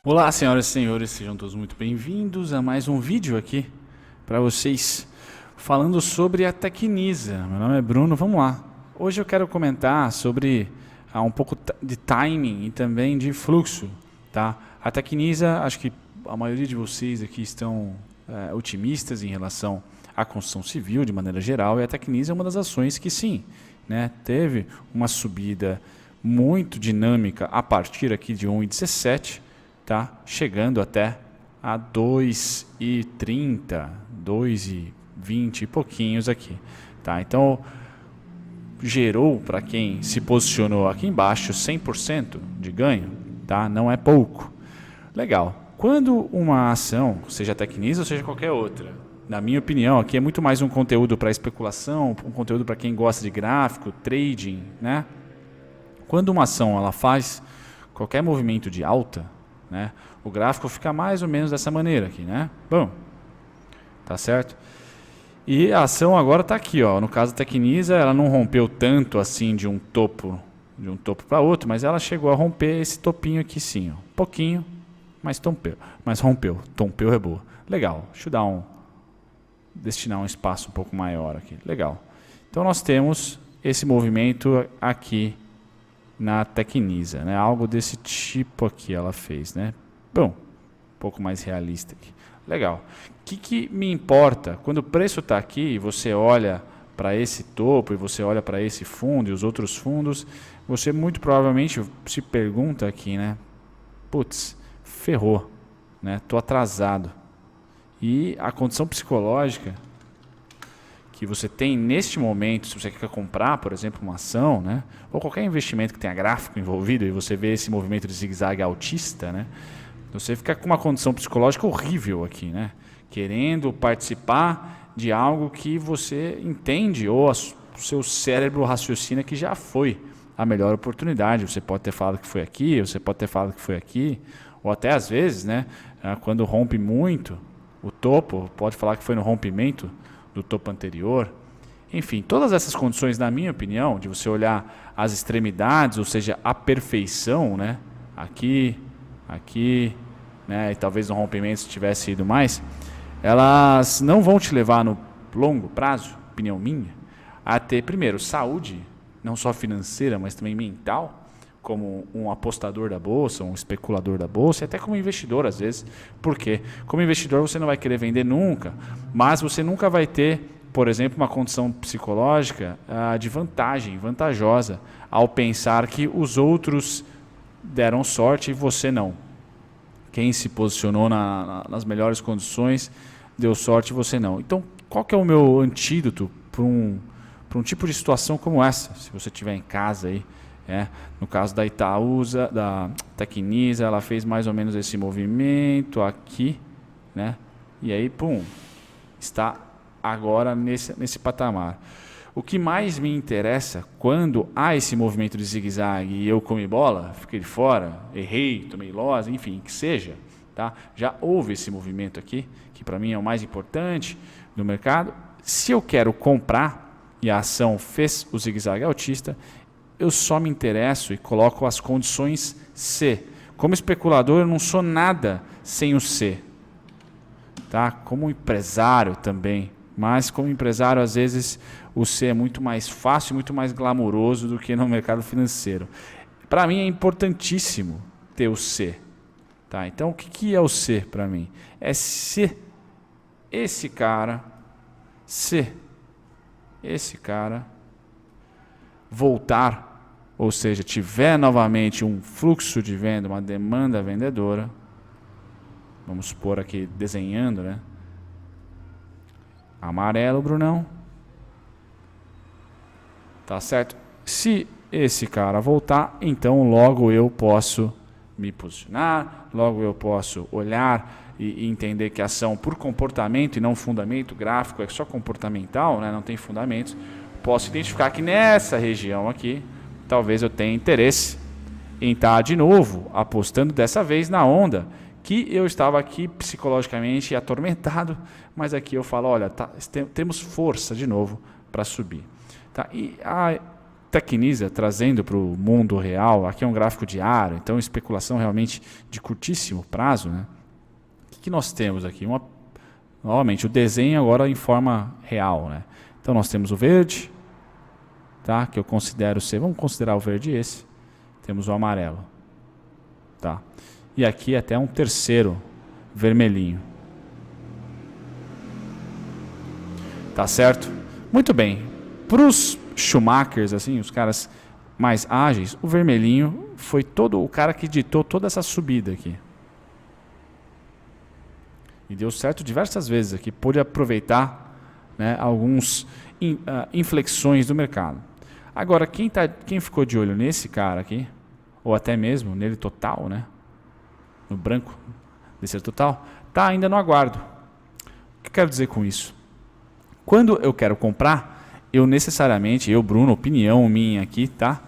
Olá, senhoras e senhores, sejam todos muito bem-vindos a mais um vídeo aqui para vocês falando sobre a Tecnisa. Meu nome é Bruno, vamos lá. Hoje eu quero comentar sobre um pouco de timing e também de fluxo, tá? A Tecnisa, acho que a maioria de vocês aqui estão otimistas em relação à construção civil de maneira geral, e a Tecnisa é uma das ações que sim, né, teve uma subida muito dinâmica a partir aqui de 1,17, tá? Chegando até a 2,30, 2,20 e pouquinhos aqui, tá? Então gerou para quem se posicionou aqui embaixo 100% de ganho, tá? Não é pouco. Legal. Quando uma ação, seja a Tecnisa ou seja qualquer outra, na minha opinião, aqui é muito mais um conteúdo para especulação, um conteúdo para quem gosta de gráfico, trading, né? Quando uma ação ela faz qualquer movimento de alta, né, o gráfico fica mais ou menos dessa maneira aqui, né? Bom, tá certo? E a ação agora está aqui, ó. No caso da Tecnisa, ela não rompeu tanto assim de um topo para outro, mas ela chegou a romper esse topinho aqui sim, ó. Um pouquinho, mas rompeu. Tompeu é boa. Legal. Deixa eu destinar um espaço um pouco maior aqui. Legal. Então nós temos esse movimento aqui na Tecnisa, né? Algo desse tipo aqui ela fez, né? Bom, um pouco mais realista aqui. Legal. O que me importa? Quando o preço está aqui e você olha para esse topo e você olha para esse fundo e os outros fundos, você muito provavelmente se pergunta aqui, né? Putz, ferrou, né? Tô atrasado. E a condição psicológica que você tem neste momento, se você quer comprar, por exemplo, uma ação, né, ou qualquer investimento que tenha gráfico envolvido e você vê esse movimento de zigue-zague altista, né, você fica com uma condição psicológica horrível aqui, né, querendo participar de algo que você entende ou o seu cérebro raciocina que já foi a melhor oportunidade. Você pode ter falado que foi aqui, você pode ter falado que foi aqui, ou até às vezes, né, quando rompe muito o topo, pode falar que foi no rompimento do topo anterior. Enfim, todas essas condições, na minha opinião, de você olhar as extremidades, ou seja, a perfeição, né? Aqui, né? E talvez no rompimento se tivesse ido mais, elas não vão te levar no longo prazo, opinião minha, a ter, primeiro, saúde, não só financeira, mas também mental, como um apostador da bolsa, um especulador da bolsa, e até como investidor às vezes. Por quê? Como investidor você não vai querer vender nunca, mas você nunca vai ter, por exemplo, uma condição psicológica de vantajosa, ao pensar que os outros deram sorte e você não. Quem se posicionou nas melhores condições deu sorte e você não. Então, qual que é o meu antídoto para um tipo de situação como essa? Se você estiver em casa aí, no caso da Itaúsa, da Tecnisa, ela fez mais ou menos esse movimento aqui, né? E aí, pum, está agora nesse patamar. O que mais me interessa quando há esse movimento de zigue-zague e eu comi bola, fiquei de fora, errei, tomei loss, enfim, que seja, tá? Já houve esse movimento aqui, que para mim é o mais importante do mercado. Se eu quero comprar e a ação fez o zigue-zague altista, eu só me interesso e coloco as condições C. Como especulador, eu não sou nada sem o C. Tá? Como empresário também. Mas como empresário, às vezes, o C é muito mais fácil, muito mais glamouroso do que no mercado financeiro. Para mim é importantíssimo ter o C. Tá? Então, o que é o C para mim? É se esse cara voltar, ou seja, tiver novamente um fluxo de venda, uma demanda vendedora, vamos supor aqui desenhando, né? Amarelo, Brunão. Tá certo? Se esse cara voltar, então logo eu posso me posicionar, logo eu posso olhar e entender que a ação por comportamento e não fundamento gráfico é só comportamental, né? Não tem fundamentos. Posso identificar que nessa região aqui, talvez eu tenha interesse em estar de novo apostando dessa vez na onda que eu estava aqui psicologicamente atormentado, mas aqui eu falo, olha, temos força de novo para subir. Tá? E Tecnisa, trazendo para o mundo real, aqui é um gráfico diário, então especulação realmente de curtíssimo prazo, né? O que nós temos aqui? Novamente, o desenho agora em forma real, né? Então nós temos o verde, tá? Que eu considero ser, vamos considerar o verde esse, temos o amarelo, tá? E aqui até um terceiro vermelhinho. Tá certo? Muito bem. Para os Schumachers, assim, os caras mais ágeis, o vermelhinho foi todo o cara que ditou toda essa subida aqui. E deu certo diversas vezes aqui. Pôde aproveitar, né, alguns inflexões do mercado. Agora, quem ficou de olho nesse cara aqui, ou até mesmo nele total, né, no branco, desse total, tá ainda no aguardo. O que eu quero dizer com isso? Quando eu quero comprar, eu necessariamente, Bruno, opinião minha aqui, tá?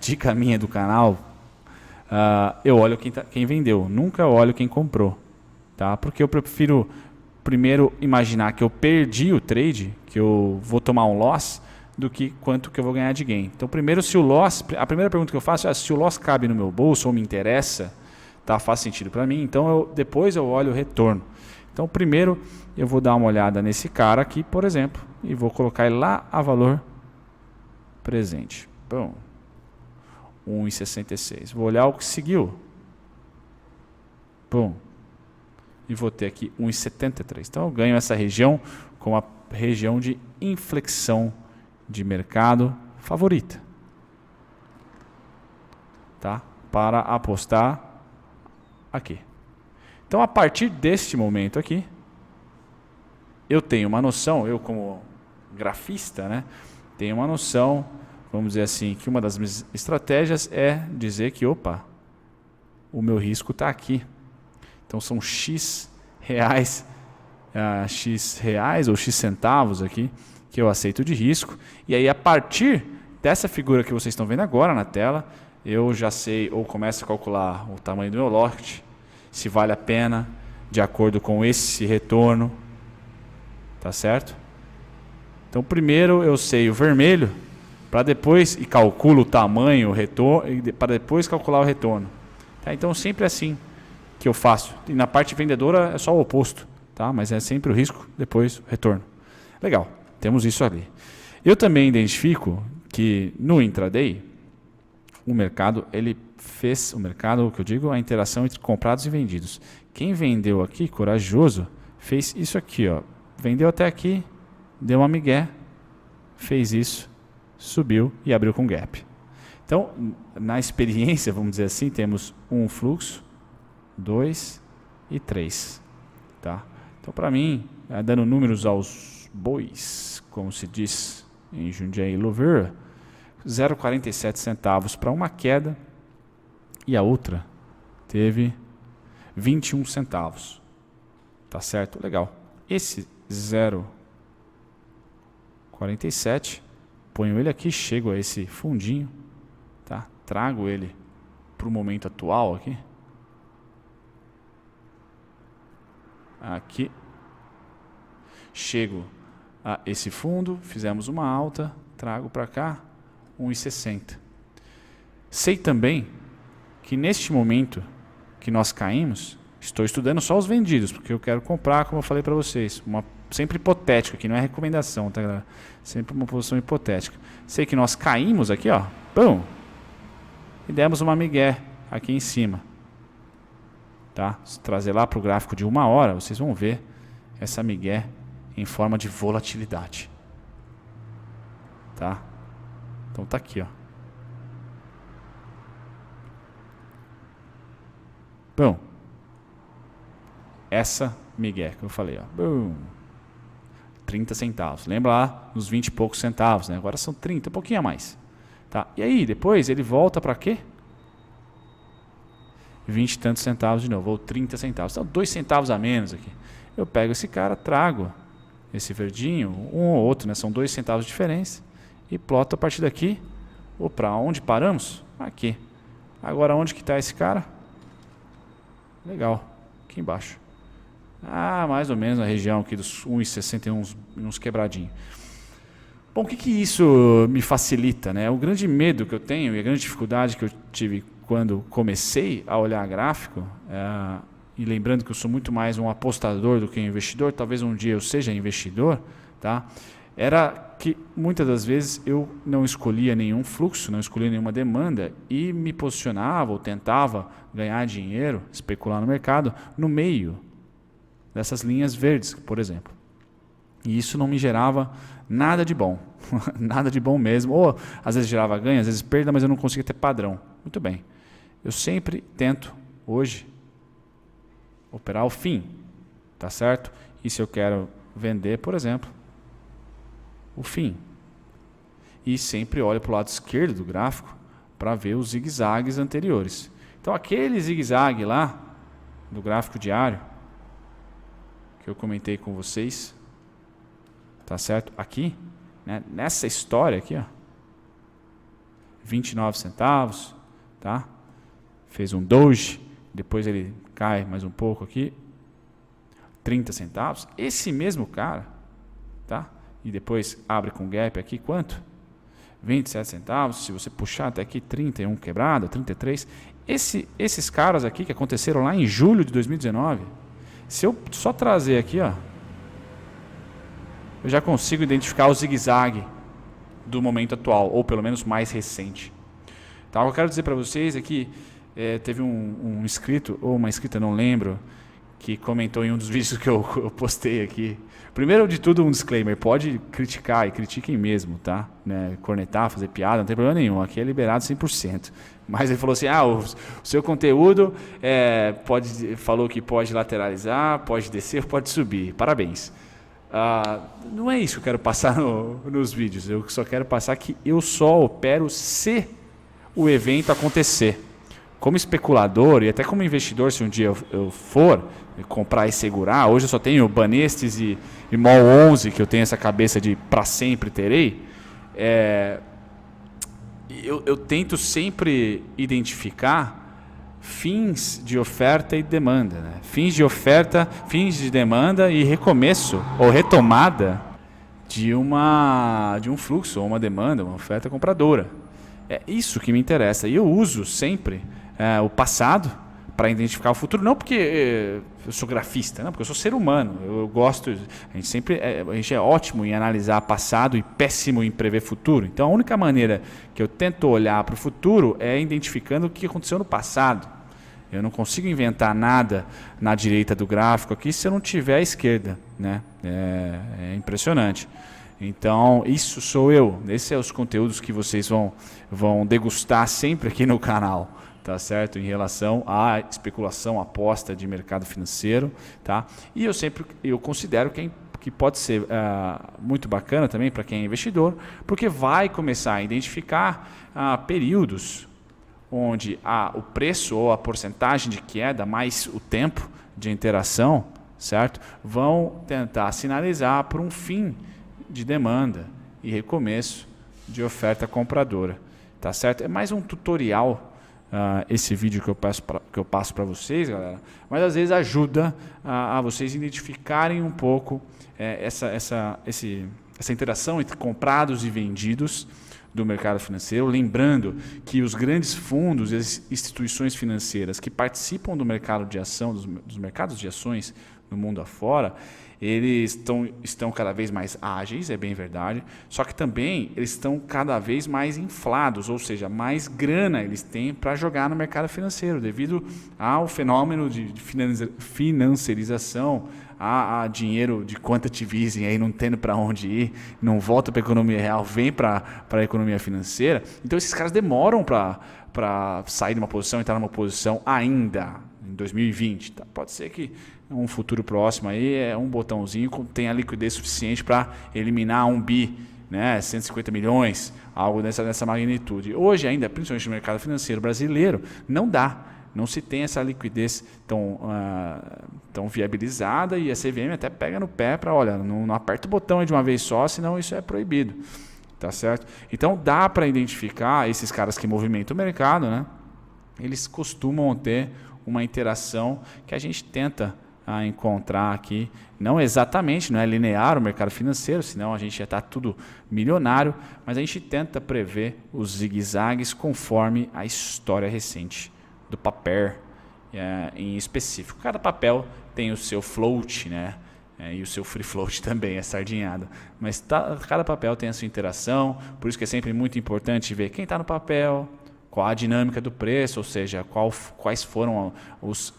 Dica minha do canal, eu olho quem vendeu, nunca olho quem comprou, tá? Porque eu prefiro primeiro imaginar que eu perdi o trade, que eu vou tomar um loss, do que quanto que eu vou ganhar de gain. Então, primeiro, se o loss, a primeira pergunta que eu faço é se o loss cabe no meu bolso ou me interessa, tá? Faz sentido para mim. Então, depois eu olho o retorno. Então, primeiro eu vou dar uma olhada nesse cara aqui, por exemplo, e vou colocar ele lá a valor presente. Bom, 1,66. Vou olhar o que seguiu. Bom, e vou ter aqui 1,73. Então, eu ganho essa região como a região de inflexão de mercado favorita, tá? Para apostar aqui. Então, a partir deste momento aqui, eu tenho uma noção, eu como grafista, né, tenho uma noção, vamos dizer assim, que uma das minhas estratégias é dizer que, opa, o meu risco está aqui. Então, são X reais ou X centavos aqui que eu aceito de risco. E aí, a partir dessa figura que vocês estão vendo agora na tela, eu já sei ou começo a calcular o tamanho do meu lote, se vale a pena, de acordo com esse retorno. Tá certo? Então, primeiro eu sei o vermelho, para depois, e calculo o tamanho, o retorno, para depois calcular o retorno. Tá? Então, sempre assim que eu faço. E na parte vendedora é só o oposto, tá? Mas é sempre o risco, depois o retorno. Legal, temos isso ali. Eu também identifico que no intraday, o mercado, o que eu digo, a interação entre comprados e vendidos. Quem vendeu aqui, corajoso, fez isso aqui, ó. Vendeu até aqui, deu uma migué, fez isso, subiu e abriu com gap. Então, na experiência, vamos dizer assim, temos um fluxo, 2 e 3. Tá? Então, para mim, dando números aos bois, como se diz em Jundiaí Louveira, 0,47 centavos para uma queda e a outra teve 21 centavos. Tá certo? Legal. Esse 0,47, ponho ele aqui, chego a esse fundinho, tá? Trago ele para o momento atual aqui. Aqui. Chego a esse fundo, fizemos uma alta, trago para cá, 1,60. Sei também que neste momento que nós caímos, estou estudando só os vendidos, porque eu quero comprar, como eu falei para vocês, sempre hipotética, que não é recomendação, tá, galera? Sempre uma posição hipotética. Sei que nós caímos aqui, ó, pum, e demos uma migué aqui em cima. Tá? Se trazer lá para o gráfico de 1 hora, vocês vão ver essa migué em forma de volatilidade. Tá? Então tá aqui, ó. Bom, essa migué que eu falei, ó. Boom. 30 centavos. Lembra lá nos 20 e poucos centavos, né? Agora são 30, um pouquinho a mais. Tá? E aí, depois ele volta para quê? 20 e tantos centavos de novo, ou 30 centavos. Então, 2 centavos a menos aqui. Eu pego esse cara, trago esse verdinho, um ou outro, né? São 2 centavos de diferença, e ploto a partir daqui. Para onde paramos? Aqui. Agora, onde que está esse cara? Legal, aqui embaixo. Mais ou menos na região aqui dos 1,61, uns quebradinhos. Bom, o que isso me facilita, né? O grande medo que eu tenho e a grande dificuldade que eu tive quando comecei a olhar gráfico, e lembrando que eu sou muito mais um apostador do que um investidor, talvez um dia eu seja investidor, tá? Era que muitas das vezes eu não escolhia nenhum fluxo, não escolhia nenhuma demanda e me posicionava ou tentava ganhar dinheiro, especular no mercado, no meio dessas linhas verdes, por exemplo. E isso não me gerava nada de bom, nada de bom mesmo. Ou às vezes gerava ganho, às vezes perda, mas eu não conseguia ter padrão. Muito bem, eu sempre tento, hoje, operar o fim, tá certo? E se eu quero vender, por exemplo, o fim. E sempre olho para o lado esquerdo do gráfico para ver os zigue-zagues anteriores. Então aquele zigue-zague lá, do gráfico diário, que eu comentei com vocês, tá certo? Aqui, né? Nessa história aqui, ó, 29 centavos, tá? Fez um doji, depois ele cai mais um pouco aqui, 30 centavos. Esse mesmo cara, tá? E depois abre com gap aqui, quanto? 27 centavos, se você puxar até aqui, 31 quebrado, 33. Esses caras aqui que aconteceram lá em julho de 2019, se eu só trazer aqui, ó, eu já consigo identificar o zigue-zague do momento atual, ou pelo menos mais recente. Tá, o que eu quero dizer para vocês é que teve um inscrito, ou uma inscrita, não lembro, que comentou em um dos vídeos que eu postei aqui. Primeiro de tudo, um disclaimer, pode criticar, e critiquem mesmo, tá? Né? Cornetar, fazer piada, não tem problema nenhum, aqui é liberado 100%. Mas ele falou assim, o seu conteúdo falou que pode lateralizar, pode descer, pode subir, parabéns. Não é isso que eu quero passar nos vídeos, eu só quero passar que eu só opero se o evento acontecer. Como especulador e até como investidor, se um dia eu for comprar e segurar, hoje eu só tenho Banestes e MOL 11, que eu tenho essa cabeça de para sempre terei, eu tento sempre identificar fins de oferta e demanda, né? Fins de oferta, fins de demanda e recomeço ou retomada de um fluxo ou uma demanda, uma oferta compradora. É isso que me interessa. E eu uso sempre o passado para identificar o futuro, não porque eu sou grafista, não, porque eu sou ser humano. Eu gosto, a gente é ótimo em analisar passado e péssimo em prever futuro. Então a única maneira que eu tento olhar para o futuro é identificando o que aconteceu no passado. Eu não consigo inventar nada na direita do gráfico aqui se eu não tiver à esquerda, né? É impressionante. Então, isso sou eu. Esses são os conteúdos que vocês vão degustar sempre aqui no canal, tá certo? Em relação à especulação, aposta de mercado financeiro, tá? E eu considero que pode ser muito bacana também para quem é investidor, porque vai começar a identificar períodos onde o preço ou a porcentagem de queda mais o tempo de interação, certo? Vão tentar sinalizar por um fim de demanda e recomeço de oferta compradora, tá certo? É mais um tutorial esse vídeo que eu passo para vocês, galera, mas às vezes ajuda a vocês identificarem um pouco essa interação entre comprados e vendidos do mercado financeiro, lembrando que os grandes fundos e as instituições financeiras que participam do mercado de ação, dos mercados de ações no mundo afora, eles estão cada vez mais ágeis, é bem verdade, só que também eles estão cada vez mais inflados, ou seja, mais grana eles têm para jogar no mercado financeiro, devido ao fenômeno de financiarização, a dinheiro de quantitative easing aí não tendo para onde ir, não volta para a economia real, vem para a economia financeira. Então esses caras demoram para sair de uma posição, entrar numa posição ainda em 2020. Tá? Pode ser que um futuro próximo aí um botãozinho tenha liquidez suficiente para eliminar 1 bi, né, 150 milhões, algo dessa magnitude. Hoje ainda, principalmente no mercado financeiro brasileiro, não dá. Não se tem essa liquidez tão viabilizada e a CVM até pega no pé para, olha, não aperta o botão de uma vez só, senão isso é proibido, tá certo? Então dá para identificar esses caras que movimentam o mercado, né? Eles costumam ter uma interação que a gente tenta a encontrar aqui, não exatamente, não é linear o mercado financeiro, senão a gente já está tudo milionário, mas a gente tenta prever os zigue-zagues conforme a história recente do papel em específico. Cada papel tem o seu float, né? E o seu free float também é sardinhada, mas cada papel tem a sua interação, por isso que é sempre muito importante ver quem está no papel, qual a dinâmica do preço, ou seja, quais foram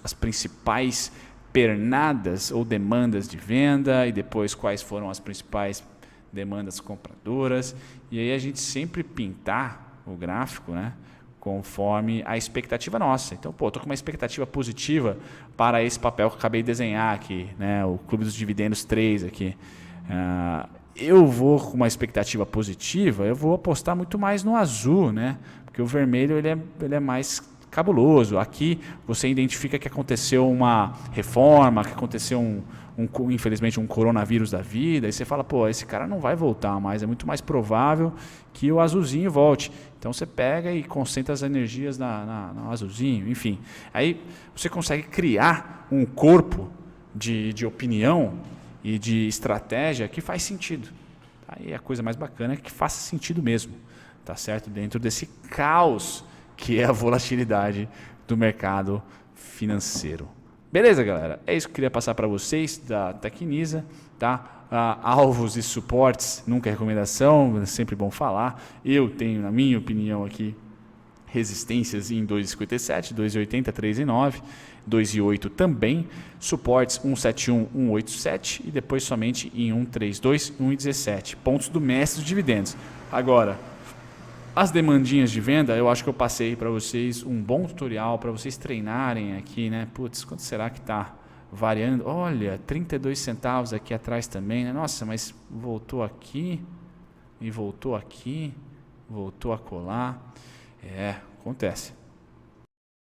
as principais pernadas ou demandas de venda e depois quais foram as principais demandas compradoras. E aí a gente sempre pintar o gráfico, né, conforme a expectativa nossa. Então, estou com uma expectativa positiva para esse papel que eu acabei de desenhar aqui, né, o Clube dos Dividendos 3 aqui. Eu vou com uma expectativa positiva, eu vou apostar muito mais no azul, né, porque o vermelho ele é mais cabuloso. Aqui você identifica que aconteceu uma reforma, que aconteceu infelizmente um coronavírus da vida, e você fala, pô, esse cara não vai voltar mais, é muito mais provável que o azulzinho volte. Então você pega e concentra as energias no azulzinho, enfim. Aí você consegue criar um corpo de opinião e de estratégia que faz sentido. Aí a coisa mais bacana é que faça sentido mesmo, tá certo? Dentro desse caos que é a volatilidade do mercado financeiro. Beleza, galera? É isso que eu queria passar para vocês da Tecnisa, tá? Alvos e suportes, nunca é recomendação, é sempre bom falar. Eu tenho, na minha opinião aqui, resistências em 2,57, 2,80, 3,9, 2,8 também, suportes 1,71, 1,87 e depois somente em 1,32, 1,17. Pontos do mestre dos dividendos. Agora, as demandinhas de venda, eu acho que eu passei para vocês um bom tutorial para vocês treinarem aqui, né? Putz, quanto será que está variando? Olha, 32 centavos aqui atrás também, né? Nossa, mas voltou aqui e voltou aqui, voltou a colar. Acontece.